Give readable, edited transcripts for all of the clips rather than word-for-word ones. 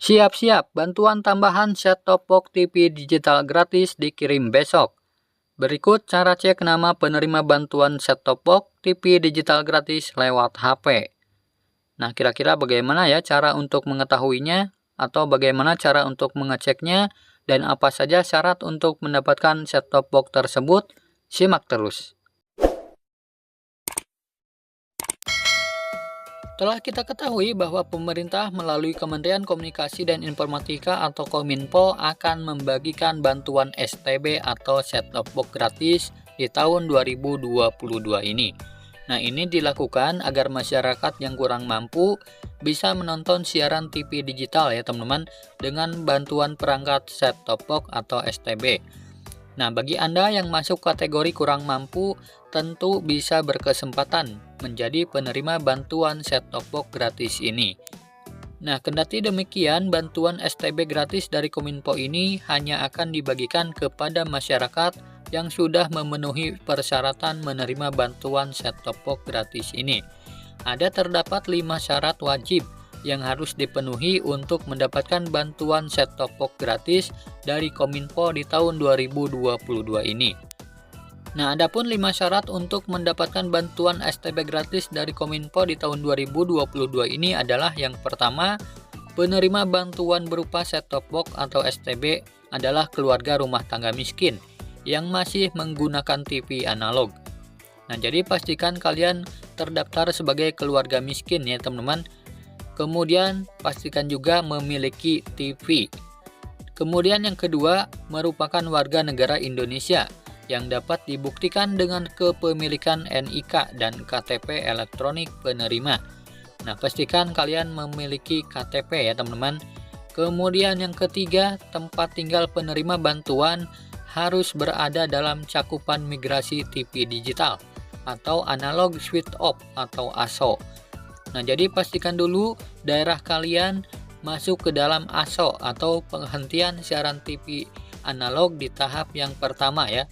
Siap-siap, bantuan tambahan set-top box TV digital gratis dikirim besok. Berikut cara cek nama penerima bantuan set-top box TV digital gratis lewat HP. Nah, kira-kira bagaimana ya cara untuk mengetahuinya? Atau bagaimana cara untuk mengeceknya? Dan apa saja syarat untuk mendapatkan set-top box tersebut? Simak terus. Telah kita ketahui bahwa pemerintah melalui Kementerian Komunikasi dan Informatika atau Kominfo akan membagikan bantuan STB atau set-top box gratis di tahun 2022 ini. Nah, ini dilakukan agar masyarakat yang kurang mampu bisa menonton siaran TV digital ya teman-teman dengan bantuan perangkat set-top box atau STB. Nah, bagi Anda yang masuk kategori kurang mampu, tentu bisa berkesempatan menjadi penerima bantuan set-top box gratis ini. Nah, kendati demikian, bantuan STB gratis dari Kominfo ini hanya akan dibagikan kepada masyarakat yang sudah memenuhi persyaratan menerima bantuan set-top box gratis ini. Terdapat 5 syarat wajib yang harus dipenuhi untuk mendapatkan bantuan set-top box gratis dari Kominfo di tahun 2022 ini. Nah, adapun 5 syarat untuk mendapatkan bantuan STB gratis dari Kominfo di tahun 2022 ini adalah yang pertama, penerima bantuan berupa set-top box atau STB adalah keluarga rumah tangga miskin yang masih menggunakan TV analog. Nah, jadi pastikan kalian terdaftar sebagai keluarga miskin ya teman-teman. Kemudian pastikan juga memiliki TV. Kemudian yang kedua, merupakan warga negara Indonesia yang dapat dibuktikan dengan kepemilikan NIK dan KTP elektronik penerima. Nah, pastikan kalian memiliki KTP ya teman-teman. Kemudian yang ketiga, tempat tinggal penerima bantuan harus berada dalam cakupan migrasi TV digital atau analog switch off atau ASO. Nah, jadi pastikan dulu daerah kalian masuk ke dalam ASO atau penghentian siaran TV analog di tahap yang pertama ya.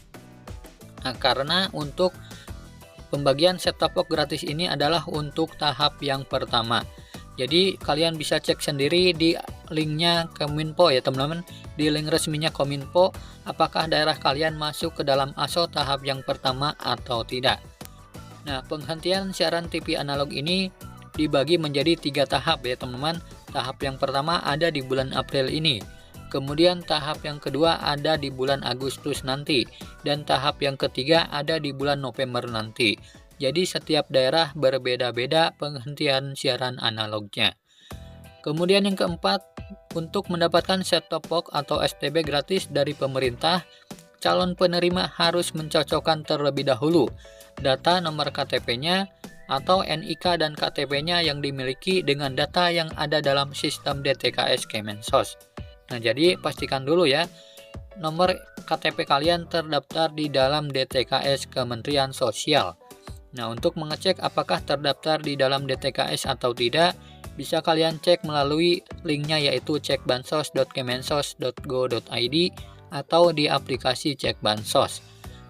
Nah, karena untuk pembagian set-top box gratis ini adalah untuk tahap yang pertama. Jadi kalian bisa cek sendiri di linknya Kominfo ya teman-teman, di link resminya Kominfo apakah daerah kalian masuk ke dalam ASO tahap yang pertama atau tidak. Nah, penghentian siaran TV analog ini dibagi menjadi 3 tahap ya teman-teman. Tahap yang pertama ada di bulan April ini. Kemudian tahap yang kedua ada di bulan Agustus nanti. Dan tahap yang ketiga ada di bulan November nanti. Jadi setiap daerah berbeda-beda penghentian siaran analognya. Kemudian yang keempat, untuk mendapatkan set-top box atau STB gratis dari pemerintah, calon penerima harus mencocokkan terlebih dahulu data nomor KTP-nya atau NIK dan KTP-nya yang dimiliki dengan data yang ada dalam sistem DTKS Kemensos. Nah, jadi pastikan dulu ya, nomor KTP kalian terdaftar di dalam DTKS Kementerian Sosial. Nah, untuk mengecek apakah terdaftar di dalam DTKS atau tidak, bisa kalian cek melalui linknya yaitu cekbansos.kemensos.go.id atau di aplikasi Cek Bansos.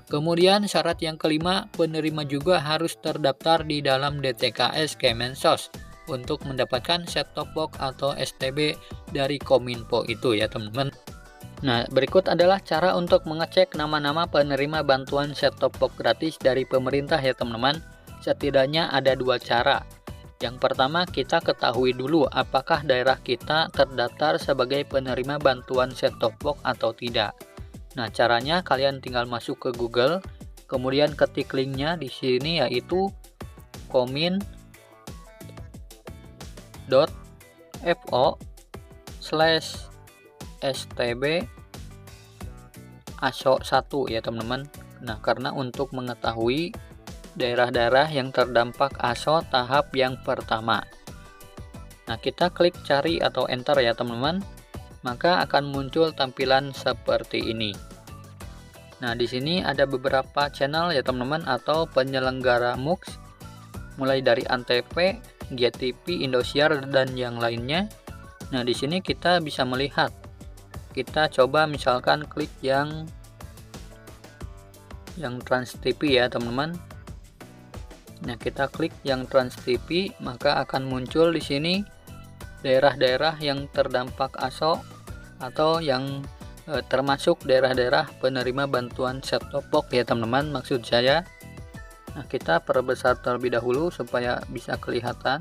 Kemudian syarat yang kelima, penerima juga harus terdaftar di dalam DTKS Kemensos untuk mendapatkan set-top box atau STB dari Kominfo itu ya teman-teman. Nah, berikut adalah cara untuk mengecek nama-nama penerima bantuan set-top box gratis dari pemerintah ya teman-teman. Setidaknya ada 2 cara. Yang pertama, kita ketahui dulu apakah daerah kita terdaftar sebagai penerima bantuan set-top box atau tidak. Nah, caranya kalian tinggal masuk ke Google, kemudian ketik linknya di sini yaitu komin.fo/stb ASO 1 ya teman-teman. Nah, karena untuk mengetahui daerah-daerah yang terdampak ASO tahap yang pertama. Nah, kita klik cari atau enter ya teman-teman. Maka akan muncul tampilan seperti ini. Nah, di sini ada beberapa channel ya teman-teman atau penyelenggara MUX mulai dari Antv, GTV, Indosiar dan yang lainnya. Nah, di sini kita bisa melihat. Kita coba misalkan klik yang Trans TV ya teman-teman. Nah, kita klik yang Trans TV, maka akan muncul di sini daerah-daerah yang terdampak ASO atau yang termasuk daerah-daerah penerima bantuan set-top box ya teman-teman, maksud saya. Nah, kita perbesar terlebih dahulu supaya bisa kelihatan.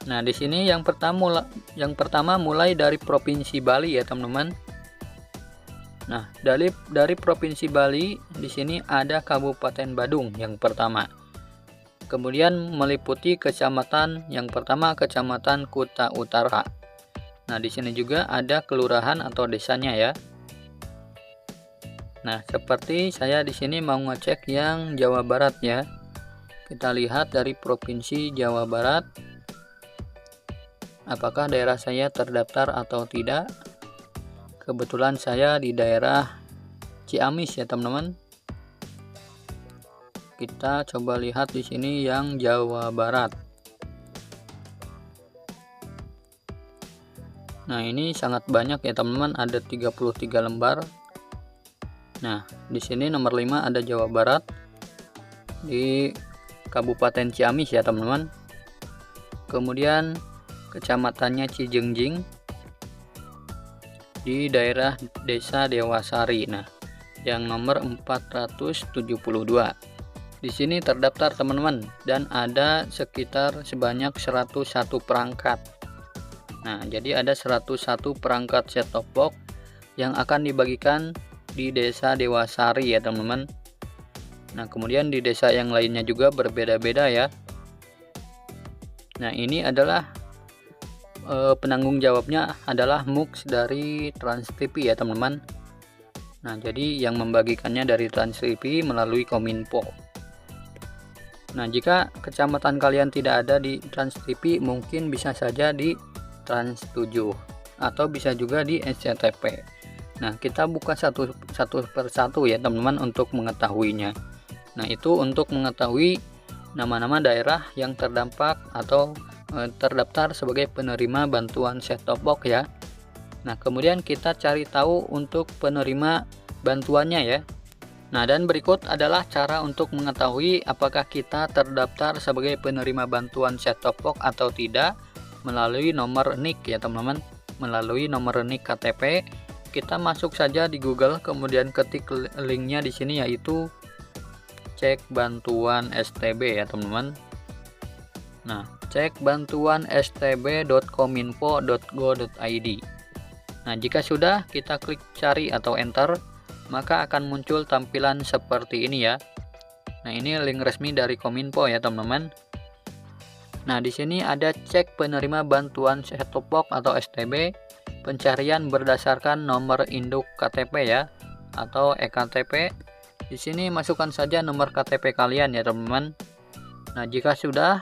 Nah, di sini yang pertama mulai dari Provinsi Bali ya teman-teman. Nah, dari Provinsi Bali di sini ada Kabupaten Badung yang pertama. Kemudian meliputi kecamatan yang pertama, Kecamatan Kuta Utara. Nah, di sini juga ada kelurahan atau desanya ya. Nah, seperti saya di sini mau ngecek yang Jawa Barat ya. Kita lihat dari Provinsi Jawa Barat, apakah daerah saya terdaftar atau tidak. Kebetulan saya di daerah Ciamis ya teman-teman. Kita coba lihat di sini yang Jawa Barat. Nah, ini sangat banyak ya teman-teman, ada 33 lembar. Nah, di sini nomor 5 ada Jawa Barat di Kabupaten Ciamis ya teman-teman. Kemudian kecamatannya Cijengjing di daerah Desa Dewasari. Nah, yang nomor 472. Di sini terdaftar teman-teman, dan ada sekitar sebanyak 101 perangkat. Nah, jadi ada 101 perangkat set-top box yang akan dibagikan di Desa Dewasari ya teman-teman. Nah, kemudian di desa yang lainnya juga berbeda-beda ya. Nah, ini adalah penanggung jawabnya adalah MUX dari Trans TV ya teman-teman. Nah, jadi yang membagikannya dari Trans TV melalui Kominfo. Nah, jika kecamatan kalian tidak ada di Trans TV, mungkin bisa saja di Trans 7 atau bisa juga di SCTV. Nah, kita buka satu persatu ya teman-teman untuk mengetahuinya. Nah, itu untuk mengetahui nama-nama daerah yang terdampak atau terdaftar sebagai penerima bantuan set-top box ya. Nah, kemudian kita cari tahu untuk penerima bantuannya ya. Nah, dan berikut adalah cara untuk mengetahui apakah kita terdaftar sebagai penerima bantuan set-top box atau tidak melalui nomor NIK ya teman-teman, melalui nomor NIK KTP. Kita masuk saja di Google, kemudian ketik linknya di sini yaitu cek bantuan STB ya teman-teman. Nah, cek bantuan stb.kominfo.go.id. Nah, jika sudah, kita klik cari atau enter, maka akan muncul tampilan seperti ini ya. Nah, ini link resmi dari Kominfo ya teman-teman. Nah, di sini ada cek penerima bantuan set-top box atau STB, pencarian berdasarkan nomor induk KTP ya, atau EKTP. Di sini masukkan saja nomor KTP kalian ya teman-teman. Nah, jika sudah,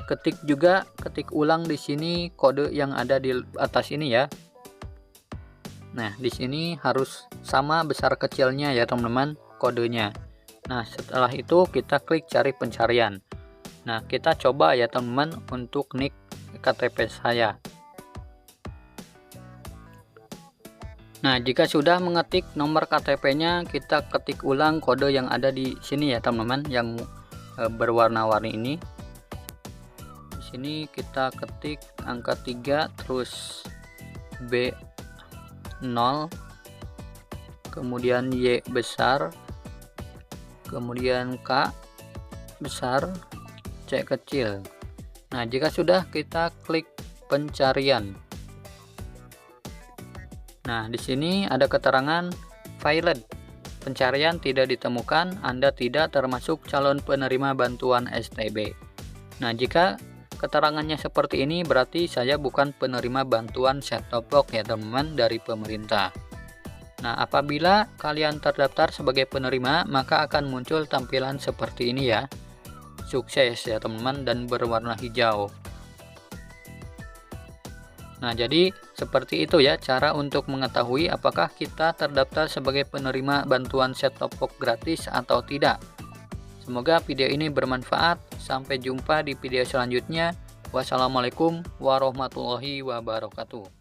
ketik ulang di sini kode yang ada di atas ini ya. Nah, di sini harus sama besar kecilnya ya teman-teman kodenya. Nah, setelah itu kita klik cari pencarian. Nah, kita coba ya teman-teman untuk NIK KTP saya. Nah, jika sudah mengetik nomor KTP-nya, kita ketik ulang kode yang ada di sini ya teman-teman, yang berwarna-warni ini. Di sini kita ketik angka 3 terus B0, kemudian Y besar, kemudian K besar, C kecil. Nah, jika sudah, kita klik pencarian. Nah, di sini ada keterangan failed, pencarian tidak ditemukan, Anda tidak termasuk calon penerima bantuan STB. Nah, jika keterangannya seperti ini, berarti saya bukan penerima bantuan set-top box ya teman-teman dari pemerintah. Nah, apabila kalian terdaftar sebagai penerima, maka akan muncul tampilan seperti ini ya. Sukses ya teman-teman, dan berwarna hijau. Nah, jadi seperti itu ya cara untuk mengetahui apakah kita terdaftar sebagai penerima bantuan set-top box gratis atau tidak. Semoga video ini bermanfaat. Sampai jumpa di video selanjutnya. Wassalamualaikum warahmatullahi wabarakatuh.